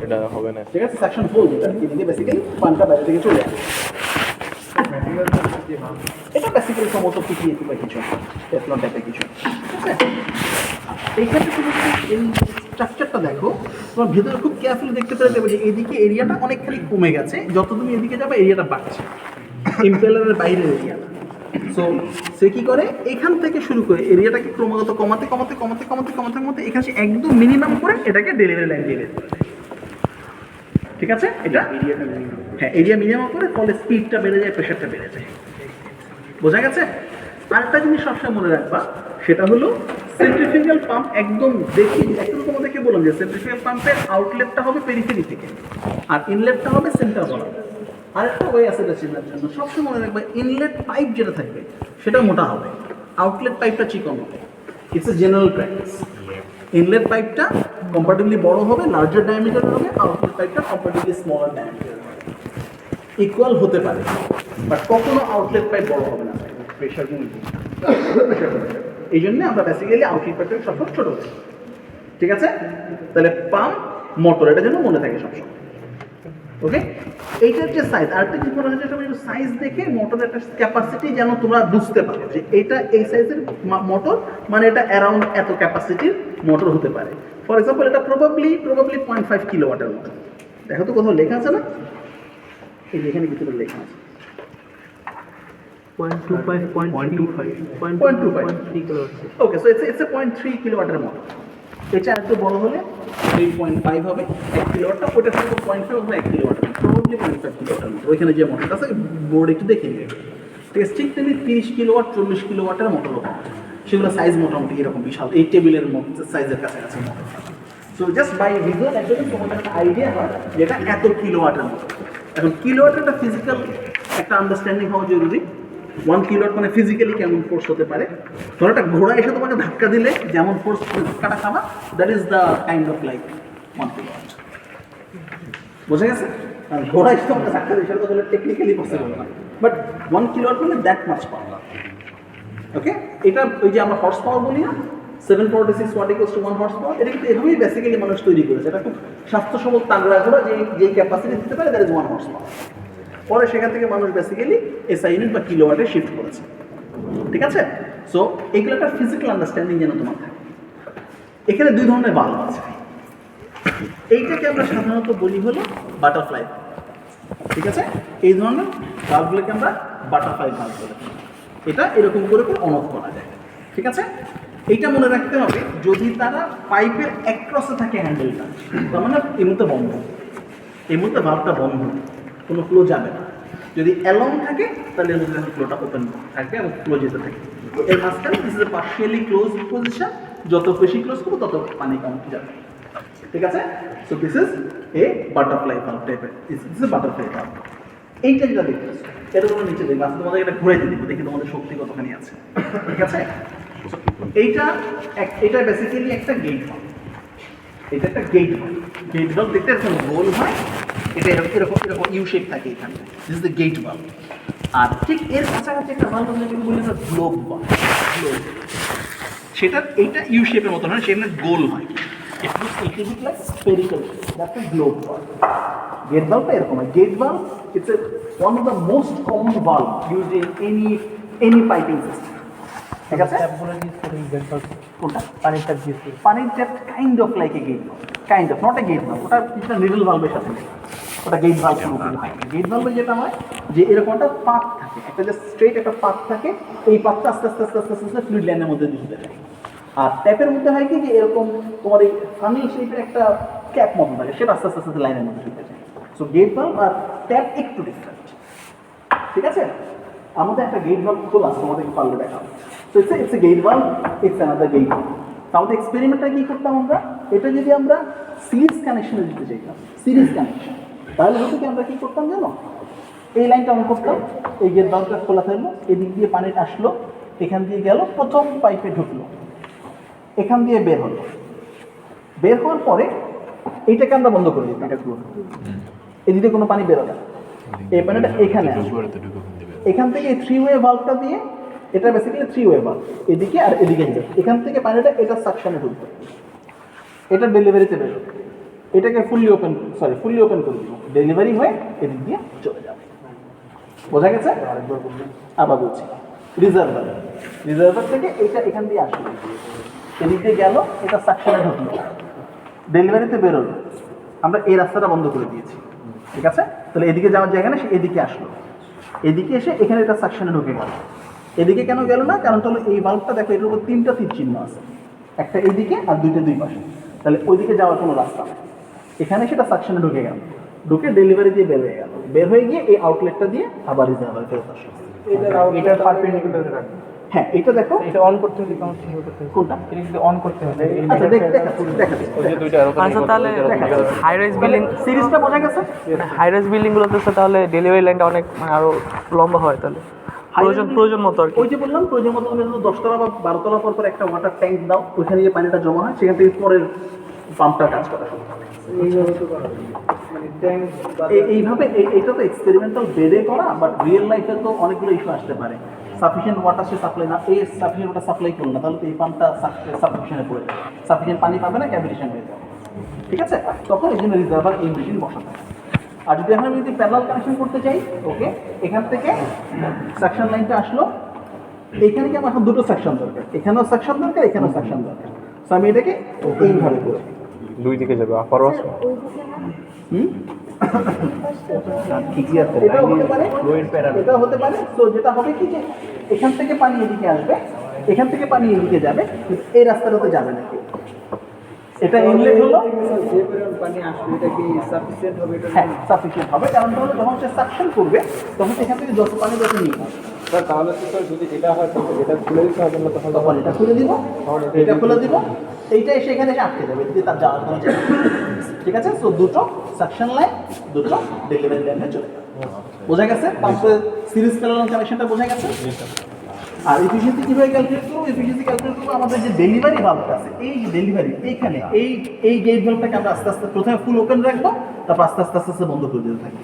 এটা হবে না, ঠিক আছে। সেকশন হোল যেটা এদিকে বেসিক্যালি পানটা বাইরে থেকে চলে আসে। এটা বেসিক্যালি সমস্ত পিটিএসি বা কিছু টেফলন টাইপের কিছু, ঠিক আছে। এইখানে তুমি এই স্ট্রাকচারটা দেখো, তোমার ভেতরে খুব কেয়ারফুলি দেখতে পেরে দেবে যে এদিকে এরিয়াটা অনেকখানি কমে গেছে, যত তুমি এদিকে যাবে এরিয়াটা বাড়ছে, ইম্পেলারের বাইরের এরিয়াটা। সো সে কী করে, এখান থেকে শুরু করে এরিয়াটাকে ক্রমাগত কমাতে কমাতে কমাতে কমাতে কমাতে কমাতে এখানে সে একদম মিনিমাম করে এটাকে ডেলিভারি লাইন দিয়ে দেবে, ঠিক আছে। এটা এরিয়াটা হ্যাঁ এরিয়া মিনিমাম করে, ফলে স্পিডটা বেড়ে যায়, প্রেশারটা বেড়ে যায়। বোঝা গেছে? আরেকটা জিনিস সবসময় মনে রাখবা, সেটা হলো সেন্ট্রিফিউগাল পাম্প একদম দেখি একটু তোমাদেরকে বললাম যে সেন্ট্রিফিউগাল পাম্পের আউটলেটটা হবে পেরিফেরি থেকে আর ইনলেটটা হবে সেন্টার বরাবর। আরেকটা ওয়ে আছে এটা চেনার জন্য, সবসময় মনে রাখবা ইনলেট পাইপ যেটা থাকবে সেটা মোটা হবে, আউটলেট পাইপটা চিকন হবে। It's a general practice. Inlet পাইপটা কম্পারেটিভলি বড় হবে, লার্জার ডায়ামিটার হবে, আউটলেট পাইপটা কম্পারেটিভলি স্মলার ডায়ামিটার হবে। ইকুয়াল হতে পারে, বাট কখনো আউটলেট পাইপ বড় হবে না, প্রেশার কমে। এই জন্য আমরা বেসিক্যালি আউটলেট পাইপটা সবসময় ছোট করি, ঠিক আছে। তাহলে পাম্প মোটর এটা যেন মনে থাকে সবসময়, ওকে। এইটার যে সাইজ, আরেকটা জিনিস মনে হচ্ছে সবাই সাইজ দেখে মোটরের একটা ক্যাপাসিটি যেন তোমরা বুঝতে পারো যে এটা এই সাইজের মোটর, মানে এটা অ্যারাউন্ড এত ক্যাপাসিটির মোটর হতে পারে। ফর এক্সাম্পল এটা প্রবাবলি 0.5 কিলোওয়াটের মতো। দেখো তো কোথাও লেখা আছে না, এই যে এখানে কিছু লেখা আছে 0.25 ওকে। সো ইটস এ 0.3 কিলোওয়াটের মতো। এটা একটু বড় হলে 3.5 হবে 1 কিলোওয়াটটা, ওটা থেকে 0.5 হবে 1 কিলোওয়াট, প্রবাবলি 0.5 কিলোওয়াটের মতো। ওইখানে যে মোটরটা আছে বোর্ড একটু দেখে নেবে। টেস্টিং তেমনি 30 কিলোওয়াট 40 কিলোওয়াটের মোটরও পাওয়া যায়, সেগুলো সাইজ মোটামুটি এরকম বিশাল, এই টেবিলের মতো সাইজের কাছাকাছি motor. So just by visual actually তোমাদের একটা আইডিয়া হয় যেটা এত কিলোওয়াটের মতো। এখন কিলোওয়াটের একটা ফিজিক্যাল একটা আন্ডারস্ট্যান্ডিং হওয়া জরুরি। 1 কিলোওয়াট মানে ফিজিক্যালি কেমন ফোর্স হতে পারে। ধরো একটা ঘোড়া এসে তোমাকে ধাক্কা দিলে যেমন ফোর্স ধাক্কাটা খাবা, that is the kind of like 1 kilowatt. বোঝা গেছে? ঘোড়া এসে তোমাকে ধাক্কা দিলে সেটা তো টেকনিক্যালি পসিবল না, বাট 1 কিলোওয়াট মানে দ্যাট মাচ পাওয়ার। ওকে, এটা ওই যে আমরা হর্স পাওয়ার বলি না, 746 watt equals to 1 horse power, এটা কিন্তু এভাবেই বেসিক্যালি মানুষ তৈরি করেছে। এটা খুব স্বাস্থ্যসবল তাগড়া ঘোড়া যেই ক্যাপাসিটি দিতে পারে, দ্যাট ইজ 1 হর্স পাওয়ার। পরে সেখান থেকে মানুষ বেসিক্যালি এসআই ইউনিট বা কিলোওয়াটে শিফট করেছে, ঠিক আছে। সো এগুলো একটা ফিজিক্যাল আন্ডারস্ট্যান্ডিং যেন তোমার থাকে। এখানে দুই ধরনের বাল্ব আছে, এইটাকে আমরা সাধারণত বলি হলো বাটারফ্লাই, ঠিক আছে। এই ধরনের বাল্বগুলোকে আমরা বাটারফ্লাই বাল্ব বলে থাকি। এটা এরকম করে করে অন অফ করা যায়, ঠিক আছে। এইটা মনে রাখতে হবে, যদি তারা পাইপের একক্রসে থাকে হ্যান্ডেলটা, তার মানে এই মুহূর্তে বন্ধ, এই মুহূর্তে বাল্বটা বন্ধ, কোনো ফ্লো যাবে না। যদি অ্যালং থাকে তাহলে এর মধ্যে ফ্লোটা ওপেন থাকবে এবং ফ্লো যেতে থাকে। এর মাঝখানে this is A partially close position, যত বেশি ক্লোজ করবো তত পানি কম যাবে, ঠিক আছে। So this is a butterfly bulb টাইপের, this is a butterfly bulb. এইটা যেটা দেখতেছো এটা তোমরা নিচে দেখবে, আজকে তোমাদের এটা ঘুরে দিতে দেখি তোমাদের শক্তি কতখানি আছে, ঠিক আছে। এটা বেসিক্যালি একটা গেট বাল্ব, এটা একটা গেট বাল্ব। গেট বাল্ব দেখতে এরকম গোল হয়, এটা এরকম এরকম এরকম ইউ শেপ থাকে এখানে, this is the gate bulb. আর ঠিক এর কাছাকাছি একটা বাল্ব আমরা যেটা বলি না গ্লোব বাল্ব, গ্লোব, সেটা এইটা ইউ শেপের মতো হয়, সেখানে গোল হয়, it looks a little bit like spherical, that's a globe bulb. Gate বাল্বটা এরকম হয়। Gate bulb it's one of the most common bulb used in any piping system, ঠিক আছে। কোনটা? পানির ট্যাপ ইউজ করি। পানির tap kind of like a gate bulb, kind of, not a gate bulb. ওটা কিছুটা নিডল বাল্বের সাথে, ওটা গেট বাল্ব পুরোপুরি হয়। গেট বাল্বে যেটা হয় যে এরকম একটা পাত থাকে, একটা যে স্ট্রেট একটা পাত থাকে, এই পাতটা আস্তে আস্তে আস্তে আস্তে আস্তে আস্তে ফ্লুইড লাইনের মধ্যে ঢুকতে যায়। আর ট্যাপের মধ্যে হয় কি যে এরকম তোমার এই ফানি শেপের একটা ক্যাপ মতো থাকে, সেটা আস্তে আস্তে আস্তে লাইনের মধ্যে ঢুকতে যায়। সো গেট বাল্ব আর ট্যাপ একটু ডিফারেন্ট, ঠিক আছে। আমাদের একটা গেট বাল্ব খোলা আছে, তোমাদেরকে পারলে দেখাবো। So it's a gate bulb, it's another gate bulb. তাহলে এক্সপেরিমেন্টটা কী করতাম আমরা, এটা যদি আমরা সিরিজ কানেকশনে দিতে চাইতাম, সিরিজ কানেকশন, তাহলে হয়তো কি আমরা কী করতাম জানো, এই লাইনটা অন করতাম, এই গেট বাল্বটা খোলা থাকলো, এদিক দিয়ে পানি আসলো, এখান দিয়ে গেল, প্রথম পাইপে ঢুকলো, এখান দিয়ে বের হলো, বের হওয়ার পরে এইটাকে আমরা বন্ধ করে দিতাম, এটা পুরো এদিকে কোনো পানি বেরোবে না, এই পানিটা এখানে আসবে, এখান থেকে এই 3 ওয়ে ভালভটা দিয়ে, এটা বেসিক্যালি 3 ওয়ে ভালভ, এদিকে আর এদিকে যাবে, এখান থেকে পানিটা এটা সাকশনে ঢুকবে, এটা ডেলিভারিতে বেরোবে, এটাকে ফুললি ওপেন করে দিব, ডেলিভারি হয়ে এদিক দিয়ে চলে যাবে। বোঝা গেছে? আবার বলছি, রিজার্ভার থেকে এটা এখান দিয়ে আসলো, এদিক দিয়ে গেল, এটা সাকশনে ঢুকলো, ডেলিভারিতে বেরোলো, আমরা এই রাস্তাটা বন্ধ করে দিয়েছি। ঠিক আছে? তাহলে এদিকে যাওয়ার জায়গা না, সে এদিকে আসলো, এদিকে এসে এখানে এটা সাকশনে ঢুকে গেল। এদিকে কেন গেল না? কারণ তাহলে এই বাল্বটা দেখো, এটার উপর 3টা তীর চিহ্ন আছে, একটা এইদিকে আর 2টা দুই পাশে, তাহলে ওইদিকে যাওয়ার কোনো রাস্তা নেই। এখানে সেটা সাকশনে ঢুকে গেল, ঢুকে ডেলিভারি দিয়ে বের হয়ে গেল, বের হয়ে গিয়ে এই আউটলেটটা দিয়ে আবার রিজার্ভার ফেরত আসলো। এটা পারপেন্ডিকুলার রাখবে। হ্যাঁ, এটা দেখো, এটা অন করতে হবে, কোনটা? এটা যদি অন করতে হবে, আচ্ছা, দেখাচ্ছি। ওই যে দুইটা আরো আচ্ছা, তাহলে হাই রাইজ বিল্ডিং সিরিজটা বোঝা গেছে? হাই রাইজ বিল্ডিংগুলোতে তাহলে ডেলিভারি লাইনটা অনেক মানে আরো লম্বা হয়, তাহলে প্রয়োজন মতো আর কি। ওই যে বললাম, প্রয়োজন মতো তুমি 10 তলা বা 12 তলা পর একটা ওয়াটার ট্যাঙ্ক দাও, ওইখানে যে পানিটা জমা হয়, সেখান থেকে পরের পাম্পটা কাজ করা শুরু হবে। এইভাবে এইটা তো এক্সপেরিমেন্টাল বেডে করা, বাট রিয়েল লাইফে তো অনেকগুলো ইস্যু আসতে পারে। সাফিসিয়েন্ট ওয়াটার সে সাপ্লাই না, সাফিসিয়েন্ট ওয়াটার সাপ্লাই করলো না, তাহলে তো এই পাম্পটা সাবস্ক্রিপশনে পড়ে যাবে, সাফিসিয়েন্ট পানি পাবে না, ক্যাভিটেশন হয়ে যাবে। ঠিক আছে? তখন এই জন্য রিজার্ভার এই মেশিন বসাতে হবে। আর যদি আমরা যদি প্যারালাল কানেকশন করতে চাই, ওকে, এখান থেকে সাকশন লাইনটা আসলো, এইখানে কি আমার এখন দুটো সেকশন দরকার, এখানেও সেকশন দরকার, এখানেও সেকশন দরকার। তো আমি এটাকে এইভাবে করি, দুই দিকে যাবে, আপারও আছে। ঠিকই আছে, এটাও হতে পারে, এটাও হতে পারে। তো যেটা হবে কি, যে এখান থেকে পানি এদিকে আসবে, এখান থেকে পানি এদিকে যাবে, কিন্তু এই রাস্তাটাতে যাবে না কেউ। এটা ইনলেট হলো, পানি আসবে, এটা কি সাফিসিয়েন্ট হবে? হ্যাঁ সাফিসিয়েন্ট হবে, কারণ হলো যখন সে সাকশন করবে তখন এখান থেকে যত পানি যত নিয়ে আসবে। তাহলে তো স্যার যদি এটা হয় তাহলে এটা খুলে দিতে হবে না, তখন এটা খুলে দিব, এটা খুলে দিব, এইটা এসে এখানে এসে আটকে যাবে, এদিকে তার যাওয়ার কোনো জায়গা নেই। ঠিক আছে? তো দুটো সাকশন লাইন, দুটো ডেলিভারি লাইনে চলে যাবে। বোঝা গেছে? পাম্পের সিরিজ প্যারালাল কানেকশনটা বোঝা গেছে? আর এফিসিয়েন্সি কীভাবে ক্যালকুলেট করবো? এফিসিয়েন্সি ক্যালকুলেট করবো আমাদের যে ডেলিভারি ভাল্বটা আছে, এই ডেলিভারি এইখানে এই গেট ভাল্বটাকে আমরা আস্তে আস্তে প্রথমে ফুল ওপেন রাখবো, তারপর আস্তে আস্তে আস্তে আস্তে বন্ধ করে দিতে থাকি।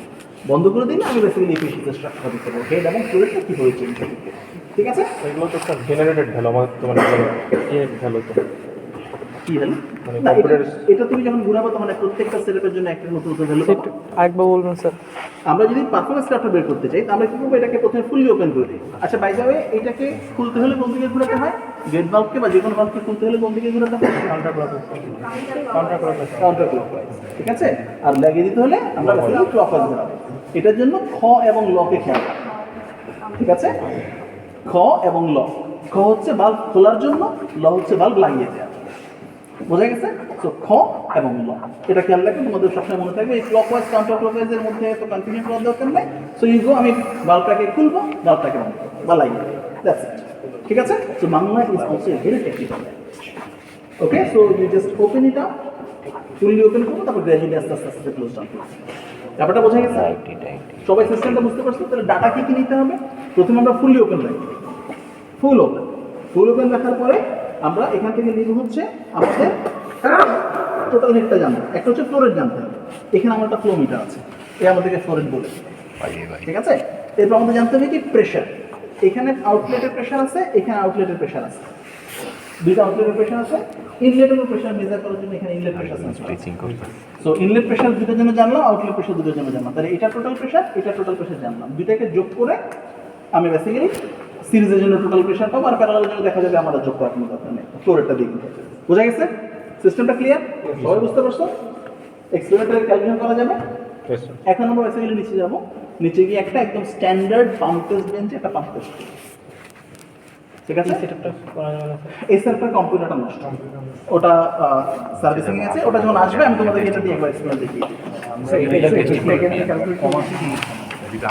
বন্ধ করে দিলে আমি বেসিক্যালি এফিসিয়েন্সি স্ট্রাকচার দিতে পারবো, হেড এবং ফ্লোরেটটা কীভাবে চেঞ্জ করতে। ঠিক আছে? এগুলো তো স্যার জেনারেটেড ভ্যালু, আমাদের তো মানে ভ্যালু তো কি ভ্যালু? মানে না, কম্পিউটার এটা তুমি যখন ঘুরাবো তখন প্রত্যেকটা সেটআপের জন্য একটা নতুন ভ্যালু পাবো। আরেকবার বলবেন স্যার। আমরা যদি পারফরমেন্স গ্রাফটা বের করতে চাই, তাহলে কি করবো? এটাকে প্রথমে ফুললি ওপেন করে দিই। আচ্ছা, বাই দ্য ওয়ে, এটাকে খুলতে হলে কোন দিকে ঘোরাতে হয়? গেট বাল্বকে বা যে কোনো বাল্বকে খুলতে হলে কোন দিকে ঘোরাতে হয়? Counter clockwise. ঠিক আছে? আর লাগিয়ে দিতে হলে আমরা ক্লকওয়াইজ ঘোরাবো। এটার জন্য খ এবং লকে খেয়াল রাখবো। ঠিক আছে? খ এবং ল। খ হচ্ছে বাল্ব খোলার জন্য, ল হচ্ছে বাল্ব লাগিয়ে দেওয়া। বোঝা গেছে? তো খ এবং ল, এটা খেয়াল রাখবে, তোমাদের সবসময় মনে থাকবে। এই ক্লকওয়াইজ কাউন্টার ক্লকওয়াইজের মধ্যে এত কনফিউশন করার দরকার নেই। সো ইউ গো, আমি বাল্বটাকে খুলবো, বাল্বটাকে বন্ধ করবো বা লাগিয়ে দেবো, দ্যাটস ইট। ঠিক আছে? So Bangla is also a very technical language. Okay, so you just open it up, fully open করবো, তারপর গ্র্যাজুয়ালি আস্তে আস্তে আস্তে ক্লোজ ডাউন করবো। ব্যাপারটা বোঝা গেছে? সবাই সিস্টেমটা বুঝতে পারছো? তাহলে ডাটা কি নিতে হবে? প্রথমে আমরা ফুললি ওপেন রাখবো, ফুল ওপেন রাখার পরে আমরা এখান থেকে নিব হচ্ছে আমাদের টোটাল হেডটা জানবো। একটা হচ্ছে ফ্লোরেট জানতে হবে, এখানে আমার একটা ফ্লো মিটার আছে, এ আমাদেরকে ফ্লোরেট বলে। ঠিক আছে? এরপর আমাদের জানতে হবে কি প্রেশার, এখানে আউটলেটের প্রেশার আছে, এখানে আউটলেটের প্রেশার আছে, দুইটা আউটলেটের প্রেশার আছে। ইনলেটের প্রেশার মেজার করার জন্য এখানে ইনলেট প্রেশার সেন্সর আছে। সো ইনলেট প্রেশার দুটোর জন্য জানলাম, আউটলেট প্রেশার দুটোর জন্য জানলাম। তাহলে এটা টোটাল প্রেশার, এটা টোটাল প্রেশার জানলাম। দুইটাকে যোগ করে আমি বেসিক্যালি সিরিজের জন্য টোটাল প্রেশার পাবো, আর প্যারালালের জন্য দেখা যাবে আমার যোগ করার কোনো দরকার নেই, ফ্লোরেটটা দিয়ে দিতে হবে। বোঝা গেছে? সিস্টেমটা ক্লিয়ার? সবাই বুঝতে পারছো? এক্সপেরিমেন্টাল ক্যালকুলেশন করা যাবে। এখন আমরা বেসিক্যালি নিচে যাবো, নিচে গিয়ে একটা একদম স্ট্যান্ডার্ড পাম্প টেস্ট বেঞ্চে একটা পাম্প টেস্ট। ঠিক আছে? এই সেটআপটা কম্পিউটারটা নষ্ট, ওটা সার্ভিসিং এ আছে, ওটা যখন আসবে আমি তোমাদেরকে এটা দিয়ে একবার এক্সপ্লেন দেখিয়ে দিই।